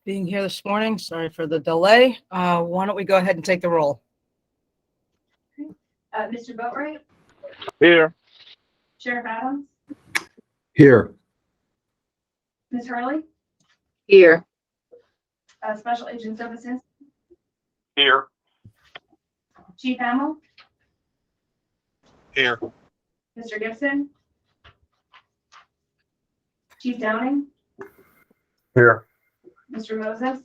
being here this morning. Sorry for the delay. Why don't we go ahead and take the roll? Mr. Boatright, Here. Sheriff Adams, Here. Ms. Hurley, Here. Special Agent Services, Here. Chief Hamill, Here. Mr. Gibson, Chief Downing, Here. Mr. Moses,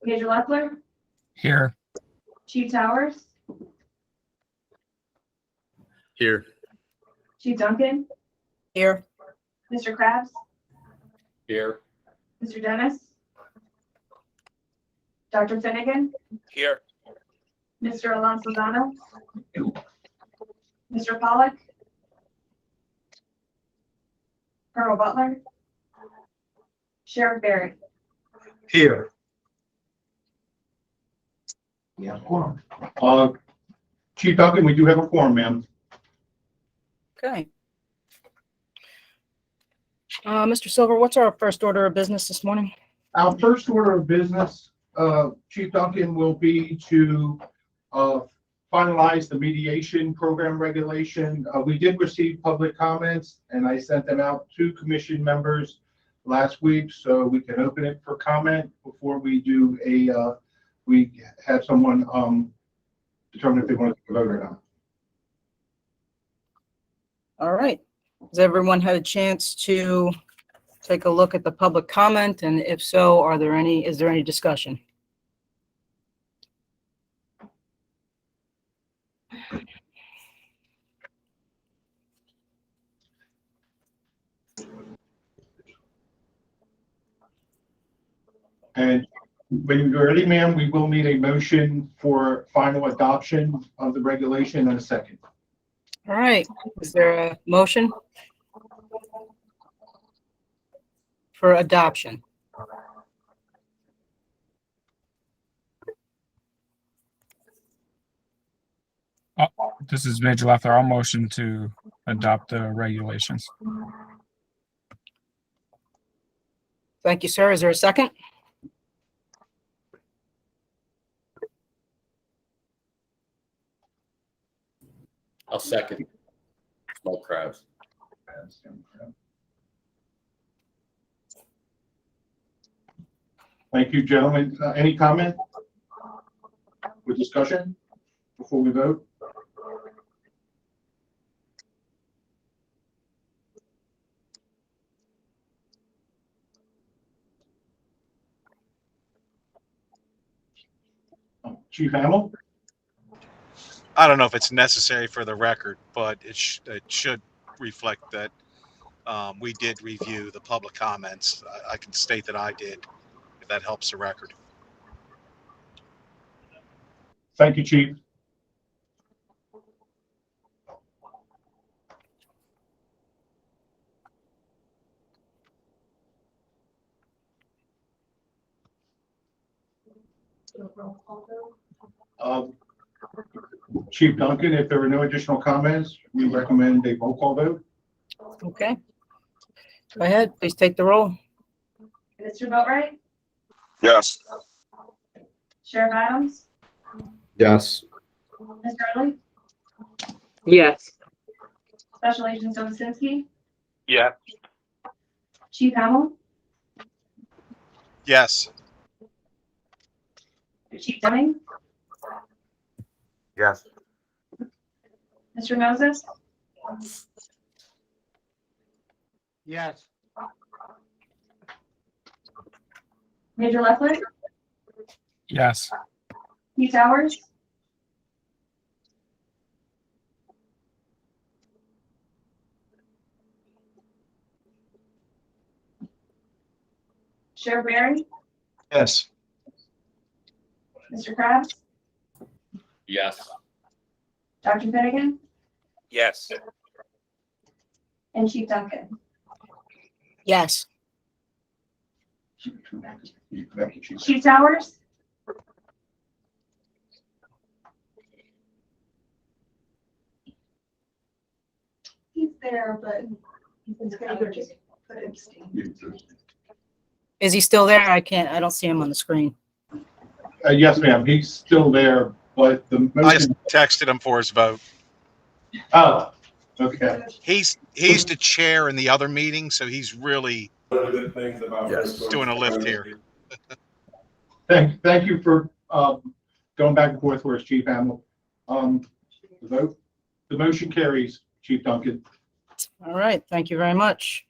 Major Leffler, Here. Chief Towers, Here. Chief Duncan, Here. Mr. Krabs, Here. Mr. Dennis, Dr. Finnegan, Here. Mr. Alonso Zano, Mr. Pollack, Colonel Butler, Sheriff Barry. Here. Yeah, quorum. Chief Duncan, we do have a quorum, ma'am. Okay. Mr. Silver, what's our first order of business this morning? Our first order of business, Chief Duncan, will be to finalize the mediation program regulation. We did receive public comments and I sent them out to commission members last week, so we can open it for comment before we do we have someone determine if they want to vote or not. All right. Has everyone had a chance to take a look at the public comment? And if so, is there any discussion? And when you're ready, ma'am, we will need a motion for final adoption of the regulation in a second. All right. Is there a motion for adoption? This is Major Leffler. I'll motion to adopt the regulations. Thank you, sir. Is there a second? I'll second. Small crabs. Thank you, gentlemen. Any comment or discussion before we vote? Chief Hamill? I don't know if it's necessary for the record, but it should reflect that we did review the public comments. I can state that I did, if that helps the record. Thank you, Chief. Chief Duncan, if there are no additional comments, we recommend a roll call vote. Okay. Go ahead. Please take the roll. Mr. Boatright, Yes. Sheriff Adams, Yes. Ms. Hurley, Yes. Special Agent Sobosinski, Yeah. Chief Hamill, Yes. Chief Downing, Yes. Mr. Moses, Yes. Major Leffler, Yes. Chief Towers, Sheriff Barry, Yes. Mr. Krabs, Yes. Dr. Finnegan, Yes. and Chief Duncan. Yes. Chief Towers, he's there, but he's gonna just put abstain. Is he still there? I don't see him on the screen. Yes, ma'am, he's still there, but the I just motion, texted him for his vote. oh, okay. He's the chair in the other meeting, so he's really doing a lift here. Thank you for, going back and forth for us, Chief Hamill. The motion carries, Chief Duncan. All right, thank you very much.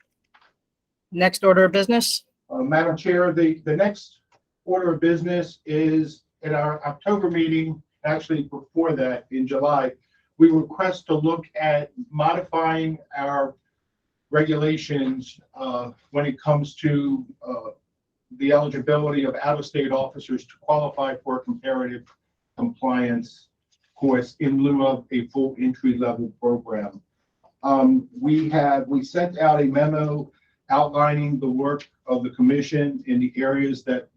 Next order of business? Madam Chair, the next order of business is in our October meeting, actually before that, in July, we request to look at modifying our regulations when it comes to the eligibility of out-of-state officers to qualify for a comparative compliance course in lieu of a full entry-level program. We sent out a memo outlining the work of the commission in the areas that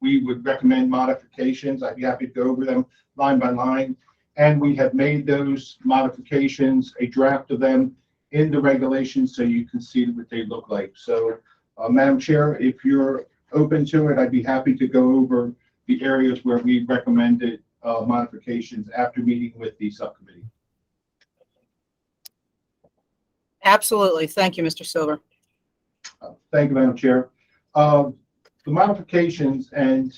we would recommend modifications. I'd be happy to go over them line by line. And we have made those modifications, a draft of them, in the regulations so you can see what they look like. So, Madam Chair, if you're open to it, I'd be happy to go over the areas where we recommended modifications after meeting with the subcommittee. Absolutely. Thank you, Mr. Silver. Thank you, Madam Chair. The modifications, and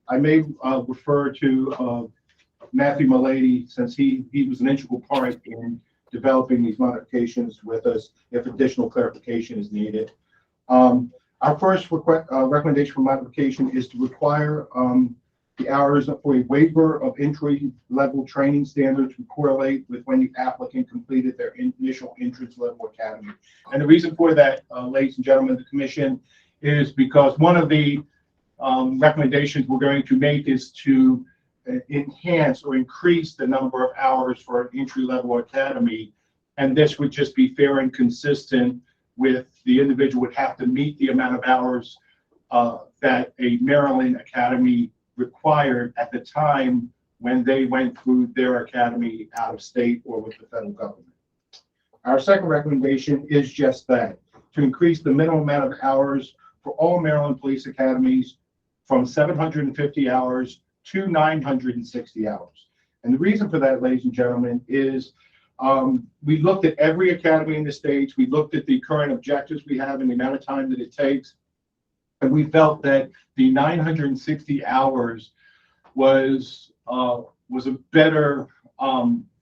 I may refer to Matthew Mulady, since he was an integral part in developing these modifications with us, if additional clarification is needed. Our first recommendation for modification is to require the hours for a waiver of entry-level training standards to correlate with when the applicant completed their initial entrance-level academy. And the reason for that, ladies and gentlemen of the commission, is because one of the recommendations we're going to make is to enhance or increase the number of hours for an entry-level academy. And this would just be fair and consistent with the individual would have to meet the amount of hours that a Maryland academy required at the time when they went through their academy out of state or with the federal government. Our second recommendation is just that, to increase the minimum amount of hours for all Maryland police academies from 750 hours to 960 hours. And the reason for that, ladies and gentlemen, is we looked at every academy in the states, we looked at the current objectives we have and the amount of time that it takes, and we felt that the 960 hours was a better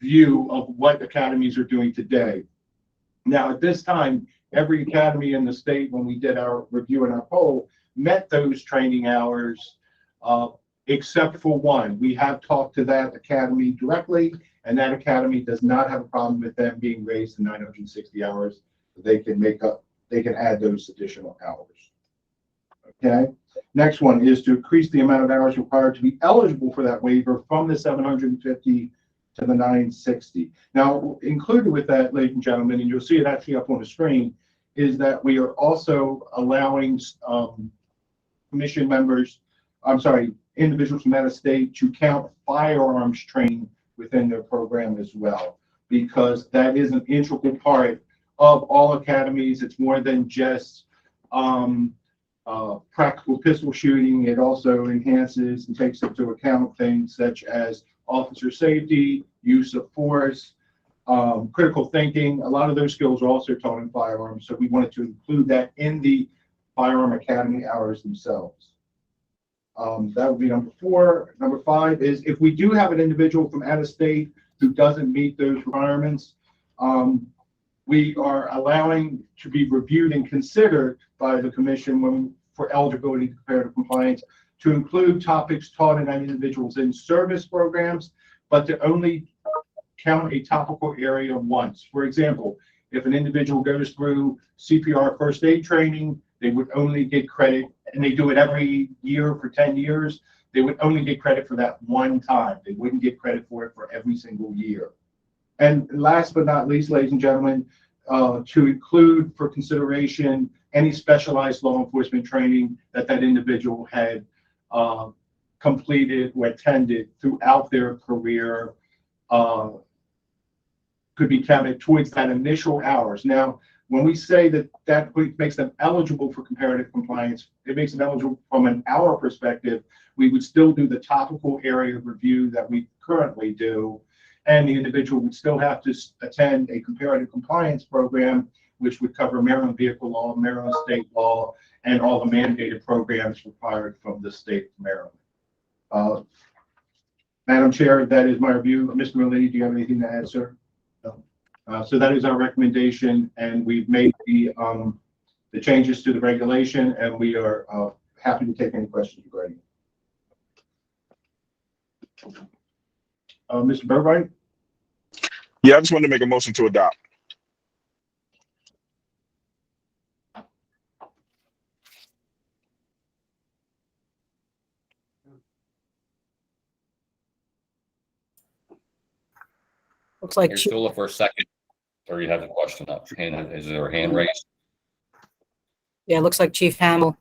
view of what academies are doing today. Now, at this time, every academy in the state, when we did our review and our poll, met those training hours, except for one. We have talked to that academy directly, and that academy does not have a problem with them being raised to 960 hours. They can add those additional hours. Okay. Next one is to increase the amount of hours required to be eligible for that waiver from the 750 to the 960. Now, included with that, ladies and gentlemen, and you'll see it actually up on the screen, is that we are also allowing commission members, individuals from out of state to count firearms training within their program as well, because that is an integral part of all academies. It's more than just practical pistol shooting. It also enhances and takes into account things such as officer safety, use of force, critical thinking. A lot of those skills are also taught in firearms, so we wanted to include that in the firearm academy hours themselves. That would be number 4. Number 5 is if we do have an individual from out of state who doesn't meet those requirements, we are allowing to be reviewed and considered by the commission for eligibility to comparative compliance to include topics taught in that individual's in-service programs, but to only count a topical area once. For example, if an individual goes through CPR first aid training, they would only get credit, and they do it every year for 10 years, they would only get credit for that one time. They wouldn't get credit for it for every single year. And last but not least, ladies and gentlemen, to include for consideration any specialized law enforcement training that individual had completed or attended throughout their career could be counted towards that initial hours. Now, When we say that makes them eligible for comparative compliance, it makes them eligible from our perspective. We would still do the topical area of review that we currently do, and the individual would still have to attend a comparative compliance program, which would cover Maryland vehicle law, Maryland state law, and all the mandated programs required from the state of Maryland. Madam Chair, that is my review. Mr. Merlini, do you have anything to add, sir? No. So that is our recommendation, and we've made the changes to the regulation, and we are happy to take any questions regarding it. Mr. Burbright? Yeah, I just wanted to make a motion to adopt. Looks like, You're still up for a second, or you have a question up? Is there a hand raised? yeah, looks like Chief Hamill.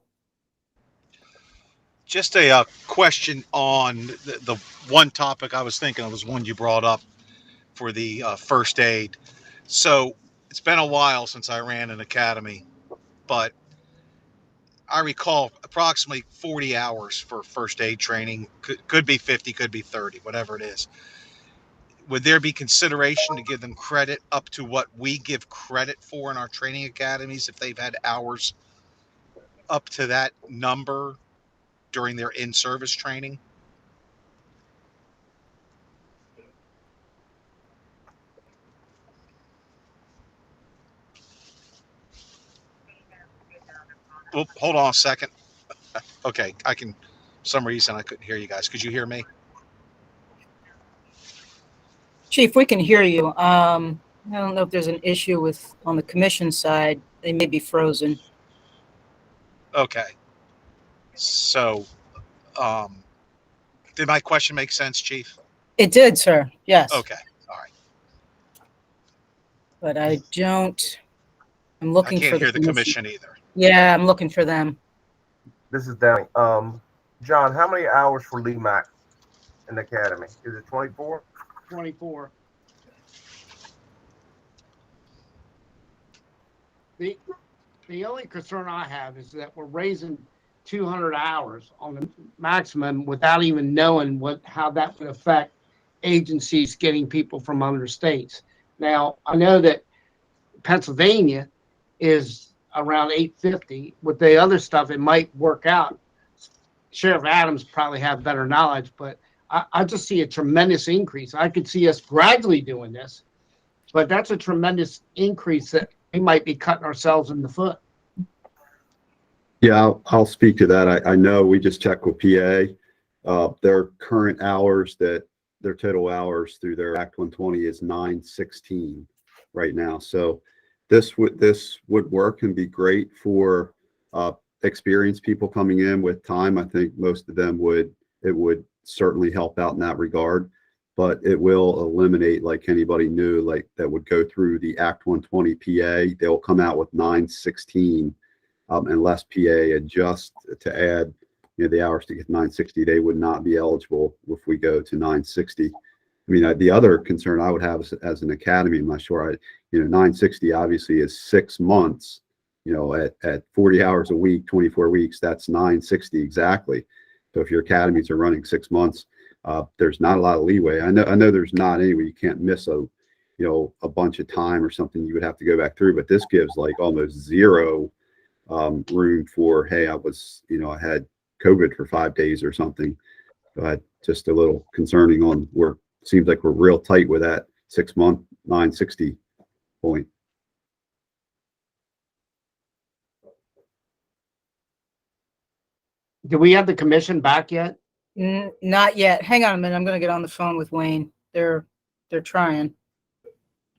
Just a question on the one topic I was thinking of was one you brought up for the first aid. So it's been a while since I ran an academy, but I recall approximately 40 hours for first aid training. Could be 50, could be 30, whatever it is. Would there be consideration to give them credit up to what we give credit for in our training academies if they've had hours up to that number during their in-service training? Well, hold on a second. Okay, for some reason I couldn't hear you guys. Could you hear me? Chief, we can hear you. I don't know if there's an issue on the commission side. They may be frozen. Okay. So, did my question make sense, Chief? It did, sir. Yes. Okay. All right. But I'm I looking can't for hear the commission either. Yeah, I'm looking for them. This is Downey. John, how many hours for LEMAC in the academy? Is it 24? 24. The only concern I have is that we're raising 200 hours on the maximum without even knowing how that would affect agencies getting people from other states. Now, I know that Pennsylvania is around 850. With the other stuff, it might work out. Sheriff Adams probably have better knowledge, but I just see a tremendous increase. I could see us gradually doing this, but that's a tremendous increase that we might be cutting ourselves in the foot. Yeah, I'll speak to that. I know we just checked with PA. Their current hours, their total hours through their Act 120 is 916 right now. So this would work and be great for experienced people coming in with time. I think most of them it would certainly help out in that regard, but it will eliminate like anybody new like that would go through the Act 120 PA. They'll come out with 916 unless PA adjusts to add the hours to get 960. They would not be eligible if we go to 960. I mean, the other concern I would have as an academy, I'm not sure, 960 obviously is 6 months, at 40 hours a week, 24 weeks, that's 960 exactly. So if your academies are running 6 months, there's not a lot of leeway. I know there's not anyway. You can't miss a bunch of time or something you would have to go back through, but this gives like almost zero room for, hey, I had COVID for 5 days or something. Just a little concerning on seems like we're real tight with that 6 month 960 point. Do we have the commission back yet? Not yet. Hang on a minute. I'm going to get on the phone with Wayne. They're trying.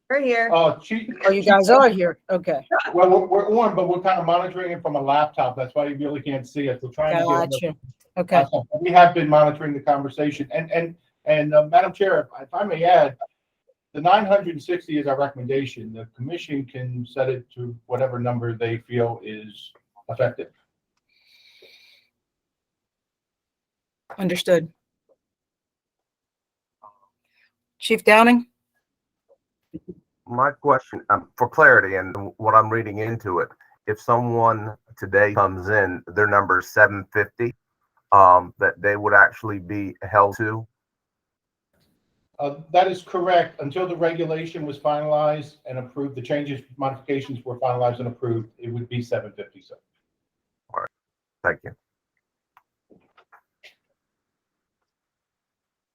We're here. Chief, Oh, you guys are here. Okay. well, we're on, but we're kind of monitoring it from a laptop. That's why you really can't see us. We're trying to Gotcha. Okay. we have been monitoring the conversation. And Madam Chair, if I may add, the 960 is our recommendation. The commission can set it to whatever number they feel is effective. Understood. Chief Downing? My question, for clarity and what I'm reading into it, if someone today comes in, their number is 750, that they would actually be held to? That is correct. Until the regulation was finalized and approved, the changes, modifications were finalized and approved, it would be 750, sir. Thank you.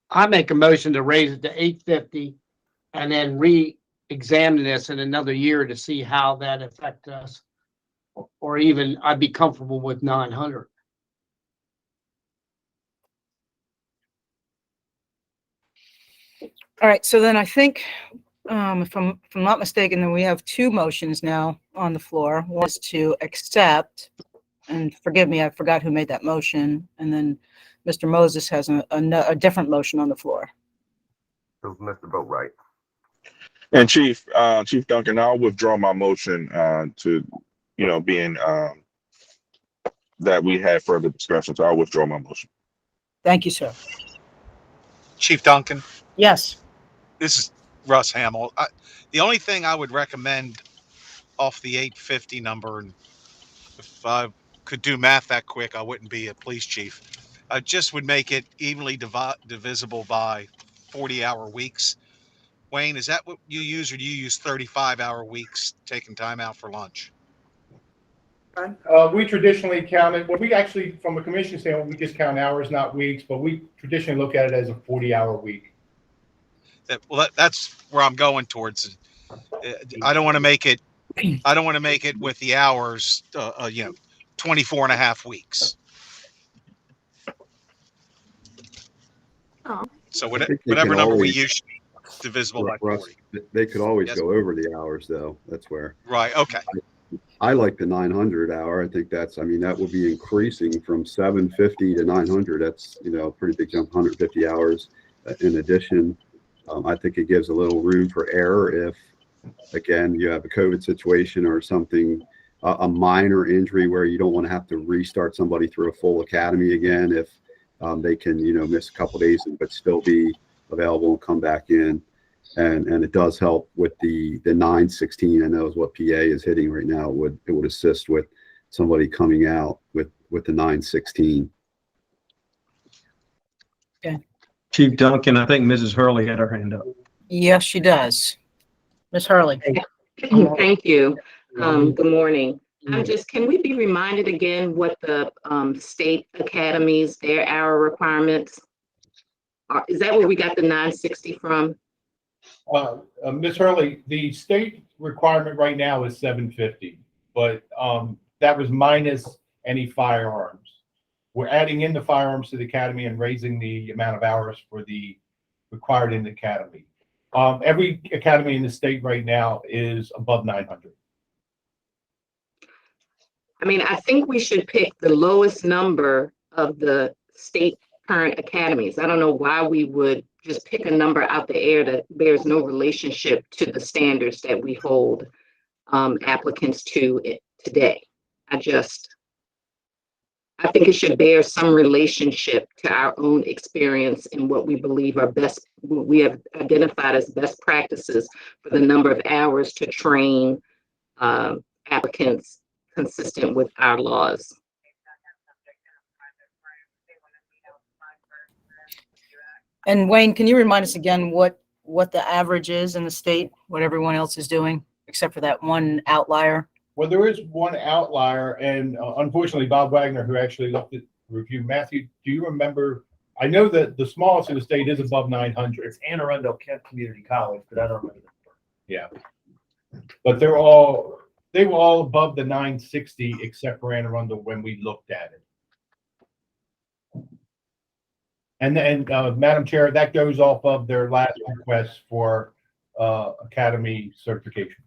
I make a motion to raise it to 850 and then re-examine this in another year to see how that affects us. Or even I'd be comfortable with 900. All right, so then I think, if I'm not mistaken, then we have two motions now on the floor. One is to accept, and forgive me, I forgot who made that motion, and then Mr. Moses has a different motion on the floor. It was Mr. Boatright. And Chief Duncan, I'll withdraw my motion to, being that we had further discussion. So I'll withdraw my motion. Thank you, sir. Chief Duncan, Yes. this is Russ Hamill. The only thing I would recommend off the 850 number, and if I could do math that quick, I wouldn't be a police chief. I just would make it evenly divisible by 40-hour weeks. Wayne, is that what you use, or do you use 35-hour weeks taking time out for lunch? We traditionally count it, well, we actually, from a commission standpoint, we just count hours, not weeks, but we traditionally look at it as a 40-hour week. That's where I'm going towards. I don't want to make it with the hours, 24 and a half weeks. Oh. So I think they whatever can number we always- use, divisible by Russ, 40. they could always Yes. go over the hours though. That's where Right. Okay. I like the 900 hour. I think that will be increasing from 750 to 900. That's, a pretty big jump, 150 hours. In addition, I think it gives a little room for error if, again, you have a COVID situation or something, a minor injury where you don't want to have to restart somebody through a full academy again. If they can, miss a couple days but still be available and come back in. And it does help with the 916. I know is what PA is hitting right now. It would assist with somebody coming out with the 916. Okay. Chief Duncan, I think Mrs. Hurley had her hand up. Yes, she does. Ms. Hurley. Thank you. Good morning. Can we be reminded again what the state academies, their hour requirements are? Is that where we got the 960 from? Ms. Hurley, the state requirement right now is 750, but that was minus any firearms. We're adding in the firearms to the academy and raising the amount of hours for the required in the academy. Every academy in the state right now is above 900. I think we should pick the lowest number of the state current academies. I don't know why we would just pick a number out the air that bears no relationship to the standards that we hold applicants to today. I think it should bear some relationship to our own experience and what we believe are what we have identified as best practices for the number of hours to train applicants consistent with our laws. And Wayne, can you remind us again what the average is in the state, what everyone else is doing, except for that one outlier? Well, there is one outlier, and unfortunately, Bob Wagner, who actually looked at the review. Matthew, do you remember? I know that the smallest in the state is above 900. It's Anne Arundel Kent Community College, but I don't remember. Yeah, but they were all above the 960, except for Anne Arundel when we looked at it. And then, Madam Chair, that goes off of their last request for academy certification.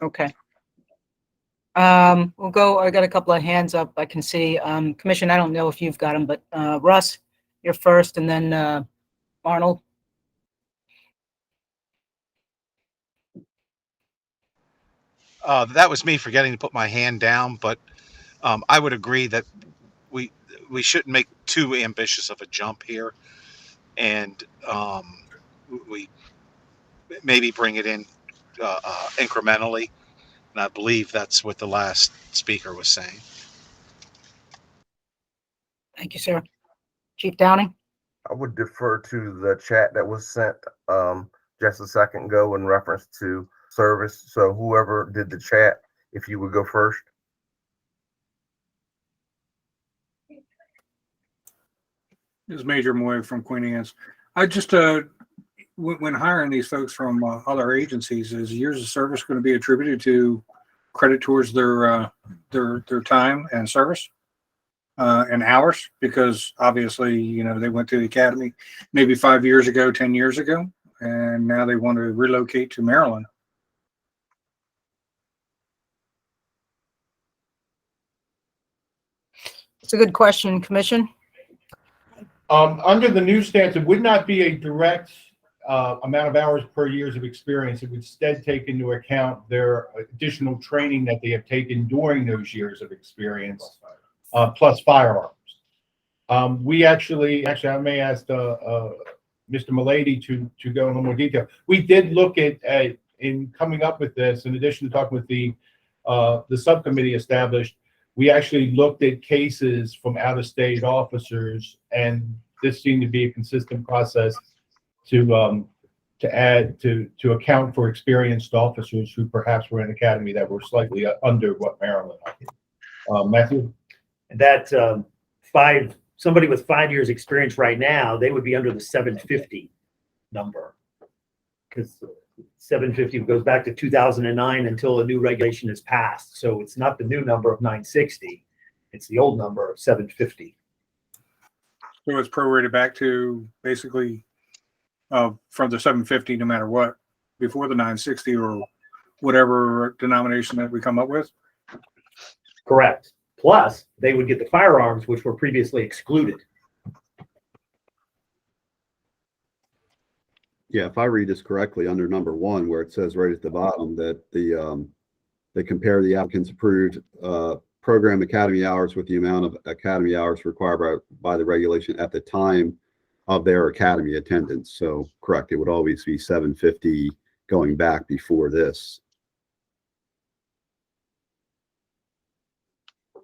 Okay. We'll go, I got a couple of hands up I can see. Commission, I don't know if you've got them, but Russ, you're first, and then Arnold. That was me forgetting to put my hand down, but I would agree that we shouldn't make too ambitious of a jump here. and we maybe bring it in incrementally. And I believe that's what the last speaker was saying. Thank you, sir. Chief Downing? I would defer to the chat that was sent just a second ago in reference to service. So whoever did the chat, if you would go first. This is Major Moy from Queen Anne's. I just, when hiring these folks from other agencies, is years of service going to be attributed to credit towards their time and service and hours? Because obviously, you know, they went to the academy maybe 5 years ago, 10 years ago, and now they want to relocate to Maryland. It's a good question, Commission. Under the new stance, it would not be a direct amount of hours per years of experience. It would instead take into account their additional training that they have taken during those years of experience, plus firearms. We actually, I may ask Mr. Milady to go in a little more detail. We did look at in coming up with this, in addition to talking with the subcommittee established, we actually looked at cases from out-of-state officers, and this seemed to be a consistent process to account for experienced officers who perhaps were in academy that were slightly under what Maryland did. Matthew? That somebody with 5 years experience right now, they would be under the 750 number, because 750 goes back to 2009 until a new regulation is passed. So it's not the new number of 960. It's the old number of 750. So it's prorated back to basically from the 750, no matter what, before the 960 or whatever denomination that we come up with? Correct. Plus, they would get the firearms, which were previously excluded. Yeah, if I read this correctly, under number 1, where it says right at the bottom that they compare the applicant's approved program academy hours with the amount of academy hours required by the regulation at the time of their academy attendance. So correct, it would always be 750 going back before this.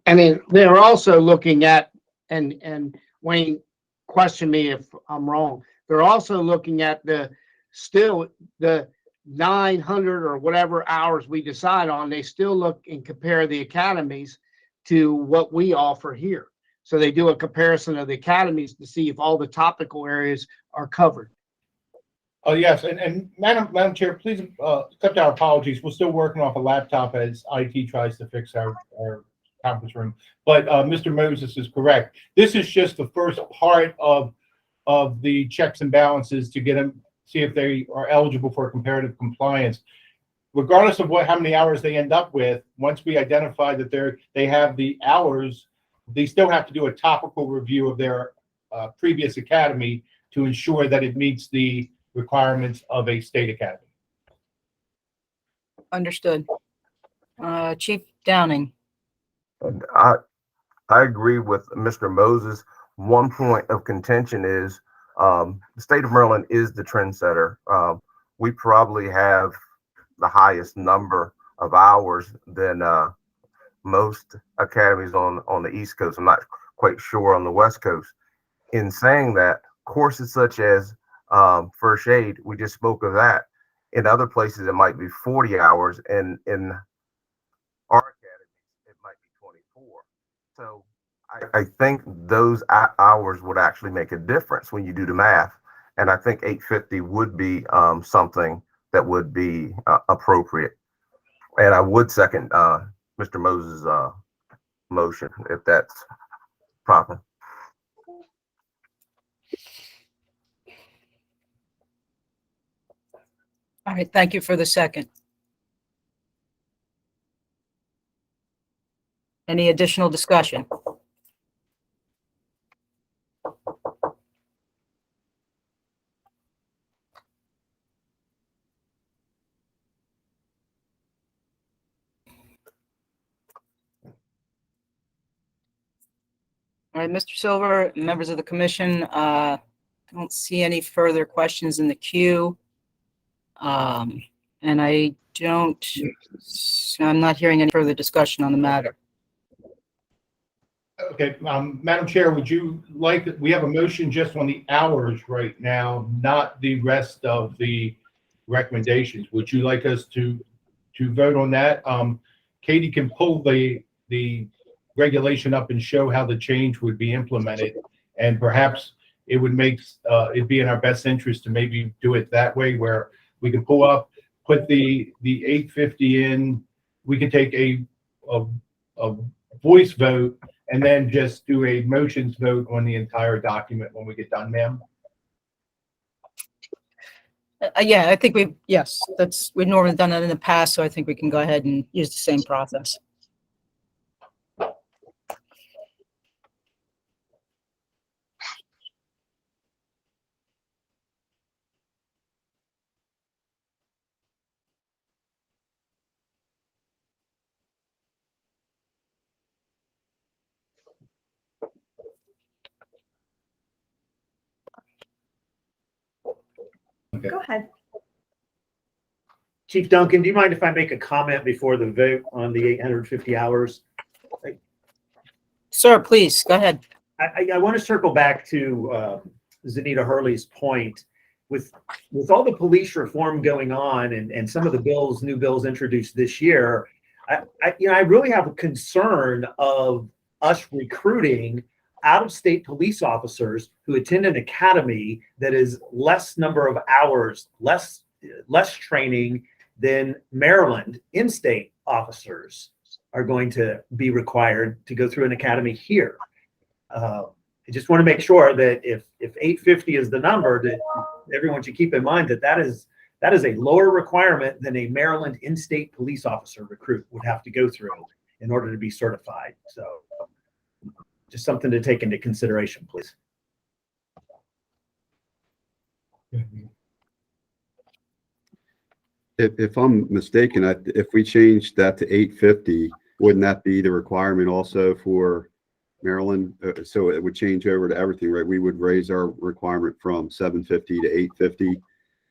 And they're also looking at, and Wayne, question me if I'm wrong, they're also looking at the 900 or whatever hours we decide on. They still look and compare the academies to what we offer here. So they do a comparison of the academies to see if all the topical areas are covered. Oh, yes, and Madam Chair, please accept our apologies. We're still working off a laptop as IT tries to fix our conference room. But Mr. Moses is correct. This is just the first part of the checks and balances to get them, see if they are eligible for comparative compliance. Regardless of how many hours they end up with, once we identify that they have the hours, they still have to do a topical review of their previous academy to ensure that it meets the requirements of a state academy. Understood. Chief Downing? And I agree with Mr. Moses. One point of contention is the state of Maryland is the trendsetter. We probably have the highest number of hours than most academies on the East Coast. I'm not quite sure on the West Coast. In saying that, courses such as first aid, we just spoke of that. In other places, it might be 40 hours, and in our academy, it might be 24. So I think those hours would actually make a difference when you do the math. And I think 850 would be something that would be appropriate. And I would second Mr. Moses' motion, if that's proper. All right, thank you for the second. Any additional discussion? All right, Mr. Silver, members of the commission, don't see any further questions in the queue. And I'm not hearing any further discussion on the matter. Okay, Madam Chair, would you like, we have a motion just on the hours right now, not the rest of the recommendations. Would you like us to vote on that? Katie can pull the regulation up and show how the change would be implemented. And perhaps it would make, it'd be in our best interest to maybe do it that way, where we can pull up, put the 850 in, we can take a voice vote and then just do a motions vote on the entire document when we get done, ma'am. Yeah, I think we've normally done that in the past, so I think we can go ahead and use the same process. Go ahead. Chief Duncan, do you mind if I make a comment before the vote on the 850 hours? Sir, please, go ahead. I want to circle back to Zanita Hurley's point. With all the police reform going on and some of the new bills introduced this year, I really have a concern of us recruiting out-of-state police officers who attend an academy that is less number of hours, less training than Maryland in-state officers are going to be required to go through an academy here. I just want to make sure that if 850 is the number, that everyone should keep in mind that is a lower requirement than a Maryland in-state police officer recruit would have to go through in order to be certified. So just something to take into consideration, please. If I'm mistaken, if we change that to 850, wouldn't that be the requirement also for Maryland? So it would change over to everything, right? We would raise our requirement from 750 to 850.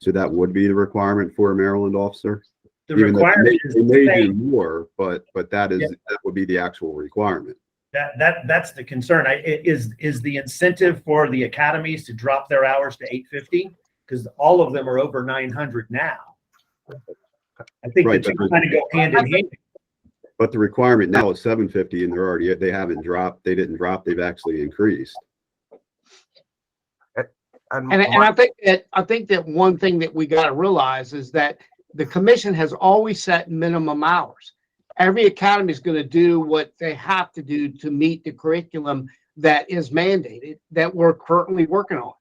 So that would be the requirement for a Maryland officer. The requirement is they may do more, but that would be the actual requirement. That's the concern. Is the incentive for the academies to drop their hours to 850? Because all of them are over 900 now. I think Right, the two kind of go hand in hand. But the requirement now is 750, and they haven't dropped. They didn't drop. They've actually increased. And I think that one thing that we got to realize is that the commission has always set minimum hours. Every academy is going to do what they have to do to meet the curriculum that is mandated that we're currently working on.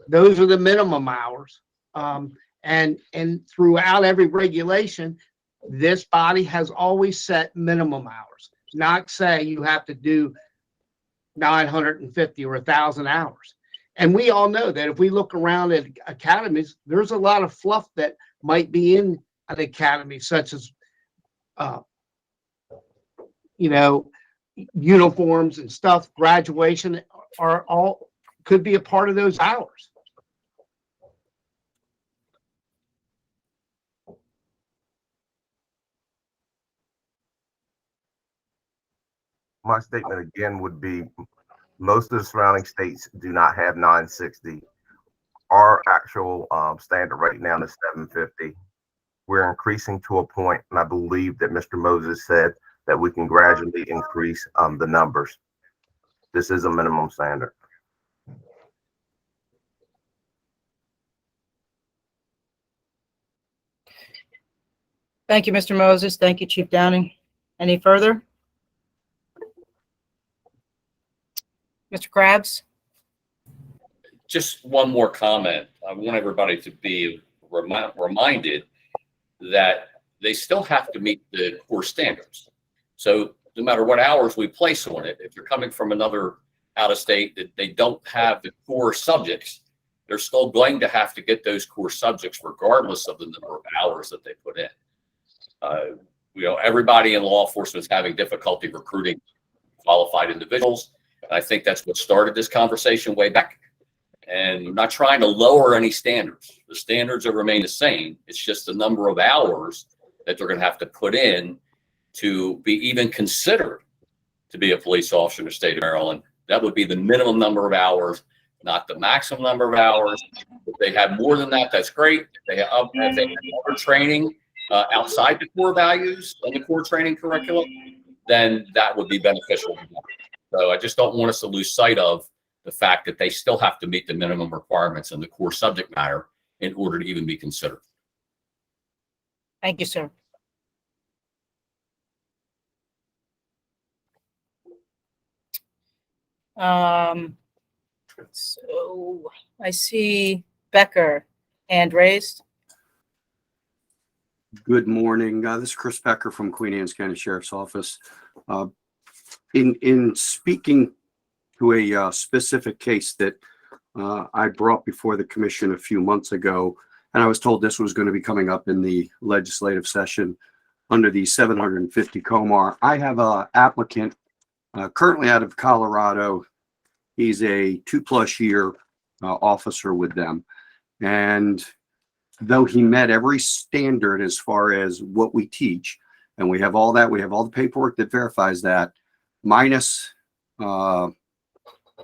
Those are the minimum hours. And throughout every regulation, this body has always set minimum hours, not say you have to do 950 or 1,000 hours. And we all know that if we look around at academies, there's a lot of fluff that might be in an academy, such as, uniforms and stuff, graduation could be a part of those hours. My statement again would be most of the surrounding states do not have 960. Our actual standard right now is 750. We're increasing to a point, and I believe that Mr. Moses said that we can gradually increase the numbers. This is a minimum standard. Thank you, Mr. Moses. Thank you, Chief Downing. Any further? Mr. Krabs? Just one more comment. I want everybody to be reminded that they still have to meet the core standards. So no matter what hours we place on it, if you're coming from another out of state that they don't have the core subjects, they're still going to have to get those core subjects regardless of the number of hours that they put in. Everybody in law enforcement is having difficulty recruiting qualified individuals. I think that's what started this conversation way back. And I'm not trying to lower any standards. The standards will remain the same. It's just the number of hours that they're going to have to put in to be even considered to be a police officer in the state of Maryland. That would be the minimum number of hours, not the maximum number of hours. If they have more than that, that's great. If they have other training outside the core values and the core training curriculum, then that would be beneficial. So I just don't want us to lose sight of the fact that they still have to meet the minimum requirements in the core subject matter in order to even be considered. Thank you, sir. So I see Becker, hand raised. Good morning. This is Chris Becker from Queen Anne's County Sheriff's Office. In speaking to a specific case that I brought before the commission a few months ago, and I was told this was going to be coming up in the legislative session under the 750 Comar. I have an applicant currently out of Colorado. He's a 2+ year officer with them. And though he met every standard as far as what we teach, and we have all that, we have all the paperwork that verifies that, minus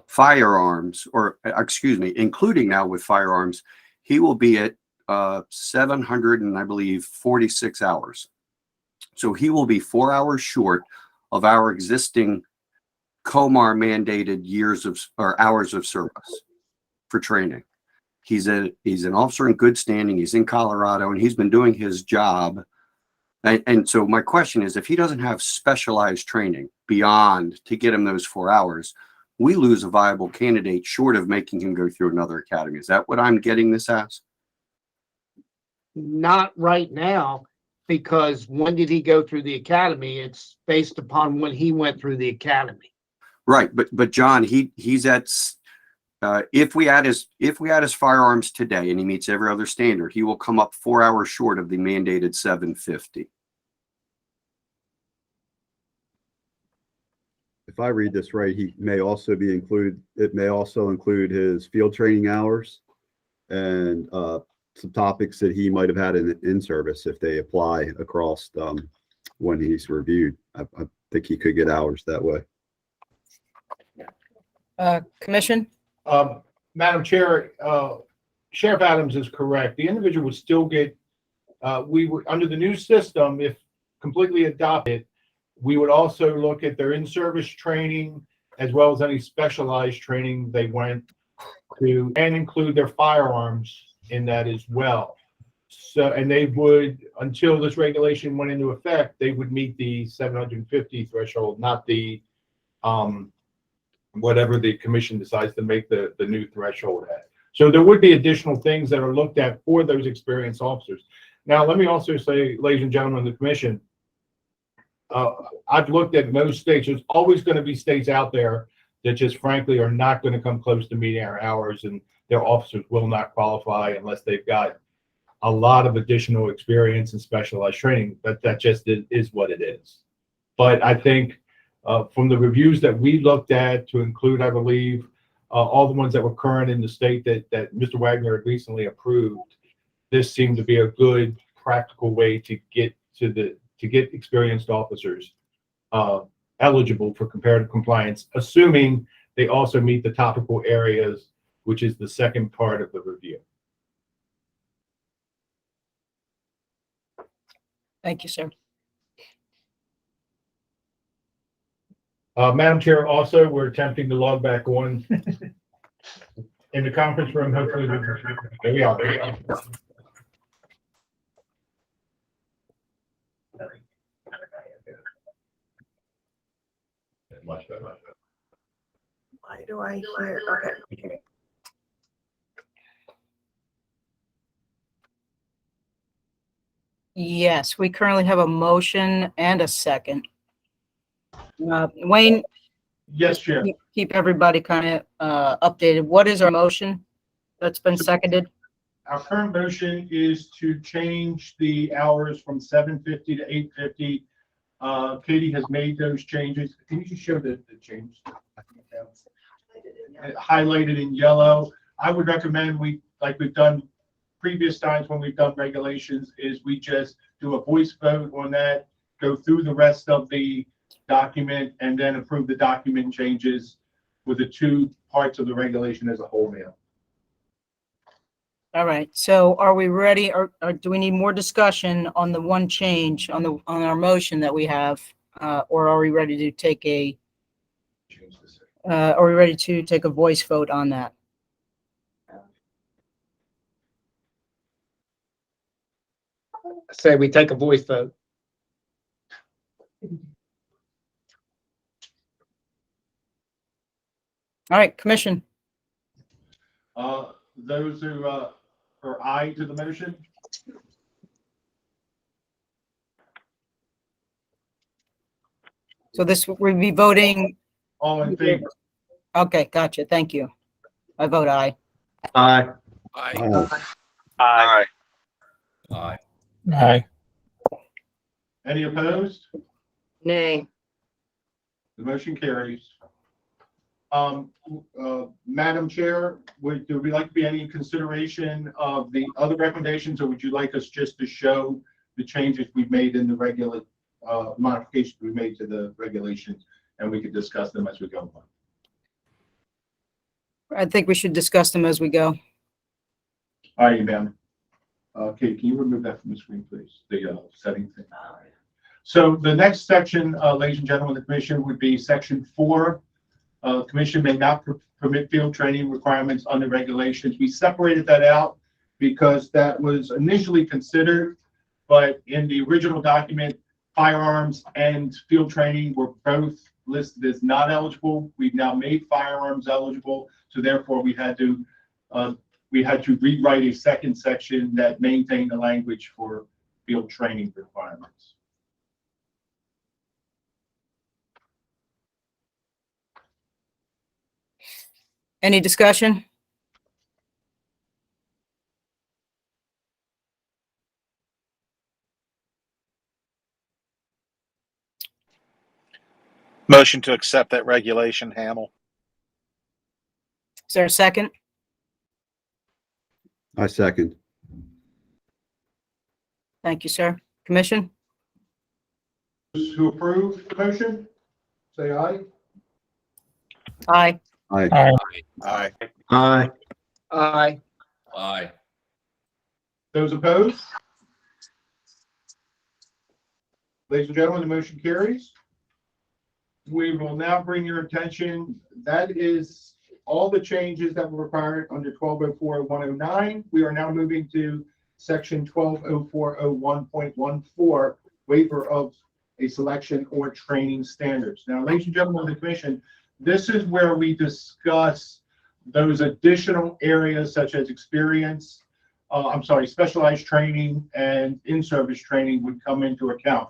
firearms, or excuse me, including now with firearms, he will be at 700 and I believe 46 hours. So he will be 4 hours short of our existing Comar mandated years of or hours of service for training. He's an officer in good standing. He's in Colorado and he's been doing his job. And so my question is, if he doesn't have specialized training beyond to get him those 4 hours, we lose a viable candidate short of making him go through another academy. Is that what I'm getting this as? Not right now, because when did he go through the academy? It's based upon when he went through the academy. Right, but John, he's at if we add his firearms today and he meets every other standard, he will come up 4 hours short of the mandated 750. If I read this right, he may also be included. It may also include his field training hours and some topics that he might have had in service if they apply across when he's reviewed. I think he could get hours that way. Commission? Madam Chair, Sheriff Adams is correct. The individual would still get, we were under the new system, if completely adopted, we would also look at their in-service training as well as any specialized training they went to, and include their firearms in that as well. So, and they would, until this regulation went into effect, they would meet the 750 threshold, not the whatever the commission decides to make the new threshold at. So there would be additional things that are looked at for those experienced officers. Now, let me also say, ladies and gentlemen of the commission, I've looked at most states. There's always going to be states out there that just frankly are not going to come close to meeting our hours, and their officers will not qualify unless they've got a lot of additional experience and specialized training. But that just is what it is. But I think from the reviews that we looked at, to include, I believe, all the ones that were current in the state that Mr. Wagner had recently approved, this seemed to be a good practical way to get experienced officers eligible for comparative compliance, assuming they also meet the topical areas, which is the second part of the review. Thank you, sir. Madam Chair, also, we're attempting to log back on in the conference room. Hopefully, there we are. There we are. Much better. Why do I hear? Okay. Yes, we currently have a motion and a second. Wayne? Yes, Chair. Keep everybody kind of updated. What is our motion that's been seconded? Our current motion is to change the hours from 750 to 850 Katie has made those changes. Can you just show the change? Highlighted in yellow. I would recommend like we've done previous times when we've done regulations, is we just do a voice vote on that, go through the rest of the document, and then approve the document changes with the two parts of the regulation as a whole now. All right, so are we ready, or do we need more discussion on the one change on our motion that we have? Or are we ready to take a voice vote on that? Say we take a voice vote. All right, Commission. Those who are aye to the motion? So this, we'll be voting. All in favor? Okay, gotcha. Thank you. I vote aye. Aye. Aye. Aye. Aye. Aye. Any opposed? Nay. The motion carries. Madam Chair, would there be like to be any consideration of the other recommendations, or would you like us just to show the changes we've made in the regular modifications we made to the regulations, and we could discuss them as we go on? I think we should discuss them as we go. All right, ma'am. Okay, can you remove that from the screen, please? The setting thing. So the next section, ladies and gentlemen of the commission, would be section 4. Commission may not permit field training requirements under regulations. We separated that out because that was initially considered, but in the original document, firearms and field training were both listed as not eligible. We've now made firearms eligible, so therefore we had to rewrite a second section that maintained the language for field training requirements. Any discussion? Motion to accept that regulation, Hamel. Is there a second? I second. Thank you, sir. Commission? Those who approve the motion, say aye. Aye. Aye. Aye. Aye. Aye. Aye. Aye. Those opposed? Ladies and gentlemen, the motion carries. We will now bring your attention, that is all the changes that were required under 1204-109. We are now moving to section 1204-01.14, waiver of a selection or training standards. Now, ladies and gentlemen of the commission, this is where we discuss those additional areas such as specialized training and in-service training would come into account.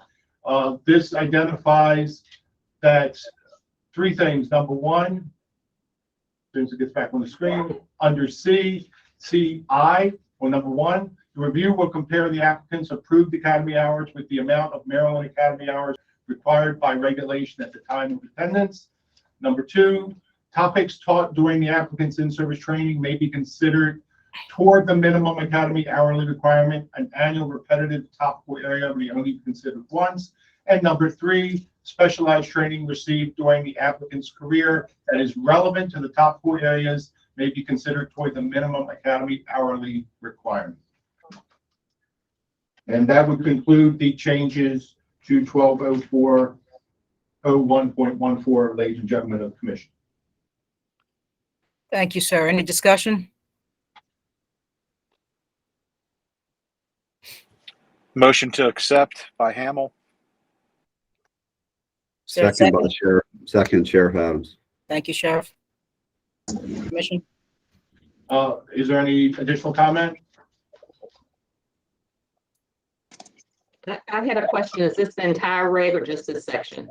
This identifies that three things. Number one, as soon as it gets back on the screen, under CI, well, number one, the review will compare the applicant's approved academy hours with the amount of Maryland Academy hours required by regulation at the time of attendance. Number two, topics taught during the applicant's in-service training may be considered toward the minimum academy hourly requirement. An annual repetitive top 4 area may only be considered once. And number three, specialized training received during the applicant's career that is relevant to the top 4 areas may be considered toward the minimum academy hourly requirement. And that would conclude the changes to 1204-01.14, ladies and gentlemen of the commission. Thank you, sir. Any discussion? Motion to accept by Hamel. Is there a Second by Sheriff Adams. Thank you, Sheriff. Commission? Is there any additional comment? I had a question. Is this the entire reg or just this section?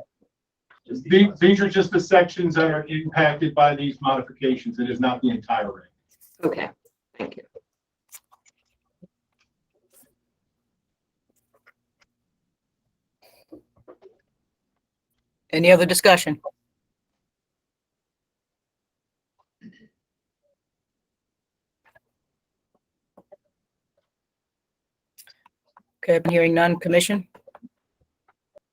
These are just the sections that are impacted by these modifications. It is not the entire reg. Okay, thank you. Any other discussion? Okay, I'm hearing none. Commission?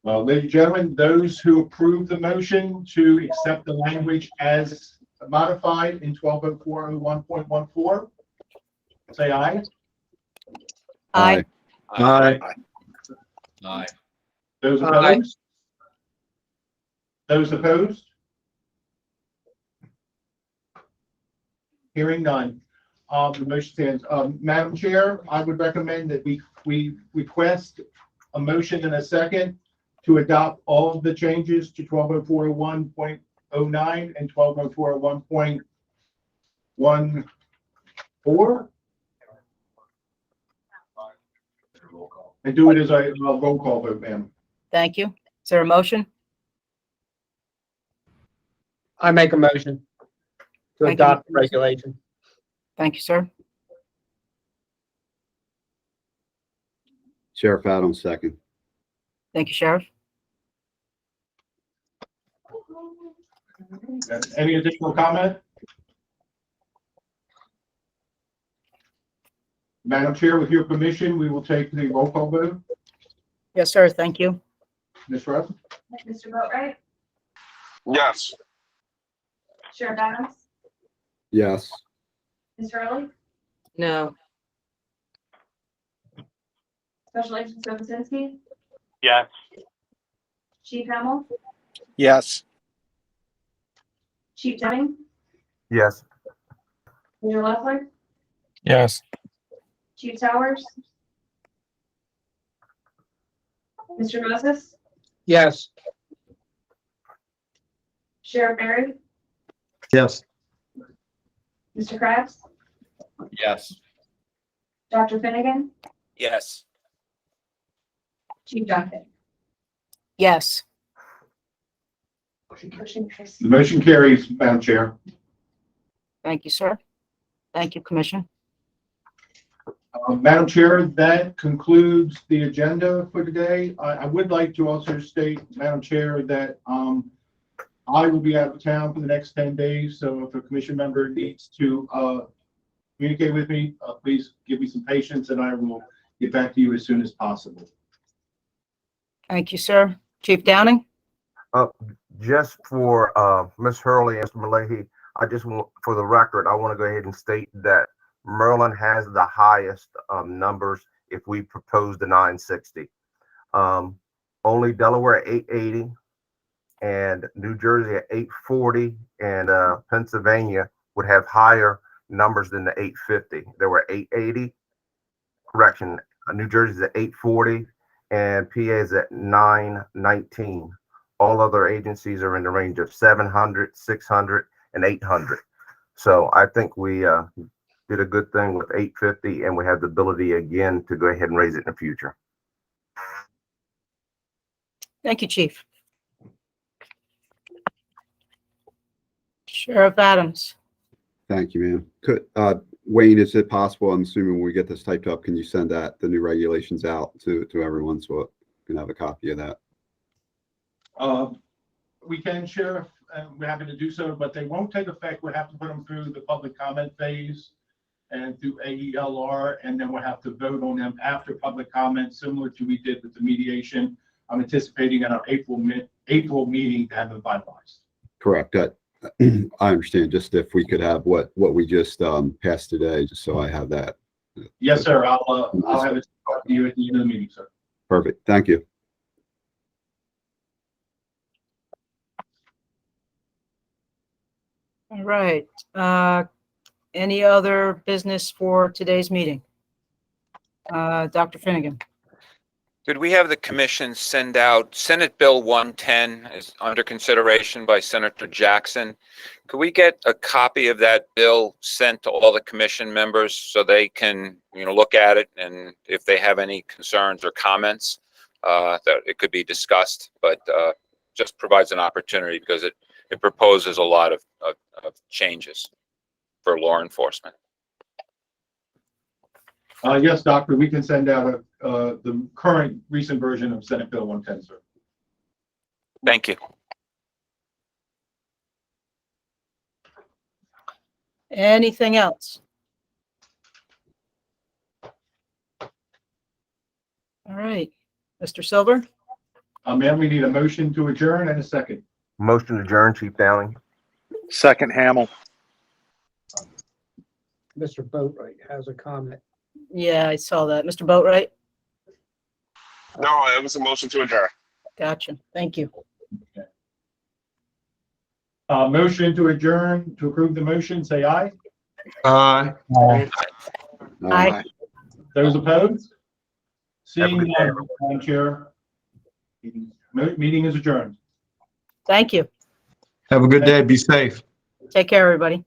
Ladies and gentlemen, those who approve the motion to accept the language as modified in 120401.14, say aye. Aye. Aye. Aye. Those Aye. opposed? Those opposed? Hearing none. The motion stands. Madam Chair, I would recommend that we request a motion and a second to adopt all of the changes to 120401.09 and 120401.14. And do it as a roll call vote, ma'am. Thank you. Is there a motion? I make a motion to Thank you. adopt the regulation. Thank you, sir. Sheriff Adams, second. Thank you, Sheriff. Any additional comment? Madam Chair, with your permission, we will take the roll call vote. Yes, sir. Thank you. Ms. Russ? Mr. Boatright, Yes. Sheriff Adams, Yes. Ms. Hurley, No. Special Agent Sobocinski, Yes. Chief Hamel, Yes. Chief Deming, Yes. Major Leffler, Yes. Chief Towers, Mr. Moses, Yes. Sheriff Barry, Yes. Mr. Krabs, Yes. Dr. Finnegan, Yes. Chief Duncan. Yes. Motion carries. The motion carries, Madam Chair. Thank you, sir. Thank you, Commission. Madam Chair, that concludes the agenda for today. I would like to also state, Madam Chair, that I will be out of town for the next 10 days. So if a commission member needs to communicate with me, please give me some patience and I will get back to you as soon as possible. Thank you, sir. Chief Downing? Just for Ms. Hurley and Mr. Malahy, I just want, for the record, I want to go ahead and state that Maryland has the highest numbers if we propose the 960. Only Delaware at 880 and New Jersey at 840 and Pennsylvania would have higher numbers than the 850. There were 880. Correction, New Jersey's at 840 and PA is at 919. All other agencies are in the range of 700, 600, and 800. So I think we did a good thing with 850, and we have the ability again to go ahead and raise it in the future. Thank you, Chief. Sheriff Adams? Thank you, ma'am. Could, Wayne, is it possible, I'm assuming when we get this typed up, can you send that, the new regulations out to everyone so we can have a copy of that? We can, Sheriff, and we're happy to do so, but they won't take effect. We'll have to put them through the public comment phase and through AELR, and then we'll have to vote on them after public comment, similar to we did with the mediation. I'm anticipating at our April meeting to have them finalized. Correct. I understand. Just if we could have what we just passed today, just so I have that. Yes, sir. I'll have it to you at the end of the meeting, sir. Perfect. Thank you. All right. Any other business for today's meeting? Dr. Finnegan? Could we have the commission send out Senate Bill 110 is under consideration by Senator Jackson? Could we get a copy of that bill sent to all the commission members so they can, look at it, and if they have any concerns or comments, that it could be discussed, but just provides an opportunity because it proposes a lot of changes for law enforcement. Yes, Doctor, we can send out the current recent version of Senate Bill 110, sir. Thank you. Anything else? All right, Mr. Silver, Ma'am, we need a motion to adjourn and a second. Motion adjourned, Chief Downing. Second, Hamel. Mr. Boatright has a comment. yeah, I saw that. Mr. Boatright? No, it was a motion to adjourn. Gotcha, thank you. Motion to adjourn, to approve the motion, say aye. Aye. Aye. Those opposed? Have a Seeing good day, none, Madam Chair. Meeting is adjourned. Thank you. Have a good day. Be safe. Take care, everybody.